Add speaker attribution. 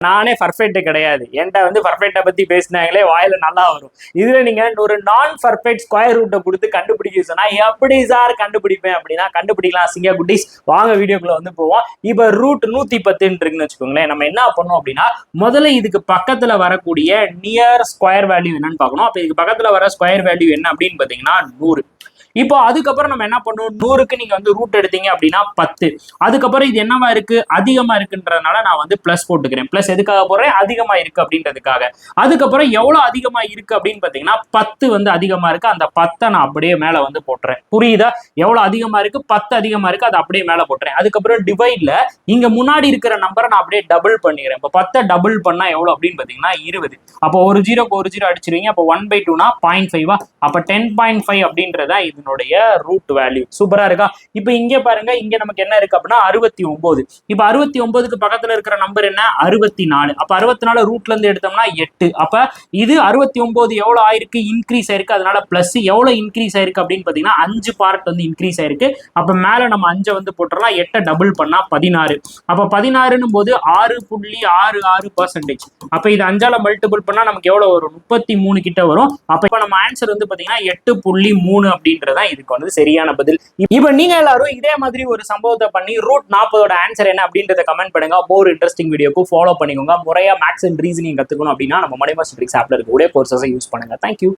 Speaker 1: நானே பர்ஃபெக்ட் கிடையாது. என்கிட்ட வந்து பர்ஃபெக்டை பத்தி பேசினாங்களே வாயில நல்லா வரும். இதுல நீங்க ஒரு நான் பர்ஃபெக்ட் ஸ்கொயர் ரூட்டை கொடுத்து கண்டுபிடிக்க சொன்னா எப்படி சார் கண்டுபிடிப்பேன் அப்படின்னா கண்டுபிடிக்கலாம் சிங்க குட்டீஸ். வாங்க வீடியோக்குள்ள வந்து போவோம். இப்ப ரூட் 110 இருக்குன்னு வச்சுக்கோங்களேன். நம்ம என்ன பண்ணோம் அப்படின்னா முதல்ல இதுக்கு பக்கத்துல வரக்கூடிய நியர் ஸ்கொயர் வேல்யூ என்னன்னு பார்க்கணும். அப்ப இதுக்கு பக்கத்துல வர ஸ்கொயர் வேல்யூ என்ன அப்படின்னு பாத்தீங்கன்னா 100. இப்போ அதுக்கப்புறம் நம்ம என்ன பண்ணுவோம், 100க்கு நீங்க வந்து ரூட் எடுத்தீங்க அப்படின்னா 10. அதுக்கப்புறம் இது என்னவா இருக்கு, அதிகமா இருக்குன்றதுனால நான் வந்து பிளஸ் போட்டுக்கிறேன். பிளஸ் எதுக்காக போடுறேன், அதிகமா இருக்கு அப்படின்றதுக்காக. அதுக்கப்புறம் எவ்வளவு அதிகமா இருக்கு அப்படின்னு பாத்தீங்கன்னா 10 வந்து அதிகமா இருக்கு. அந்த 10 நான் அப்படியே மேல வந்து போட்டுறேன். புரியுதா? எவ்வளவு அதிகமா இருக்கு, 10 அதிகமா இருக்கு, அதை அப்படியே மேல போட்டுறேன். அதுக்கப்புறம் டிவைட்ல இங்க முன்னாடி இருக்கிற நம்பரை நான் அப்படியே டபுள் பண்ணிக்கிறேன். இப்போ 10 டபுள் பண்ணா எவ்வளவு அப்படின்னு பாத்தீங்கன்னா 20. அப்போ ஒரு ஜீரோக்கு ஒரு ஜீரோ அடிச்சிருவீங்க. அப்போ 1/2னா 0.5. அப்ப 10.5 அப்படின்றதா இதனுடைய ரூட் வேல்யூ. சூப்பரா இருக்கா? இப்ப இங்க பாருங்க, இங்க நமக்கு என்ன இருக்கு அப்படின்னா 69. இப்ப 69க்கு பக்கத்துல இருக்கிற நம்பர் என்ன, 64. அப்ப 64 ரூட்ல இருந்து எடுத்தோம்னா 8. அப்ப இது 69 எவ்வளவு ஆயிருக்கு, இன்க்ரீஸ் ஆயிருக்கு. அதனால பிளஸ் எவ்வளவு இன்க்ரீஸ் ஆயிருக்கு அப்படின்னு பாத்தீங்கன்னா 5 பார்ட் வந்து இன்க்ரீஸ் ஆயிருக்கு. அப்ப மேல நம்ம 5 வந்து போட்டுறலாம். 8 டபுள் பண்ணா 16. அப்ப 16ன்னும் போது 6.66%. அப்ப இது 5ஆல மல்டிபிள் பண்ணா நமக்கு எவ்வளவு வரும், 33 கிட்ட வரும். அப்ப இப்ப நம்ம ஆன்சர் வந்து பாத்தீங்கன்னா 8.3 அப்படின்றதா இதுக்கு வந்து சரியான பதில். இப்ப நீங்க எல்லாரும் இதே மாதிரி ஒரு சம்பவத்தை பண்ணி ரூட் 40 ஆன்சர் என்ன அப்படின்றத கமெண்ட் பண்ணுங்க. மோர் இன்ட்ரெஸ்டிங் வீடியோக்கு ஃபாலோ பண்ணிக்கோங்க. முறையா மேக்ஸ் அண்ட் ரீசனிங் கத்துக்கணும் அப்படின்னா நம்ம மணி மாஸ்டர் ட்ரிக்ஸ் ஆப்ல இருக்கக்கூடிய கோர்சஸை யூஸ் பண்ணுங்க. தேங்க்யூ.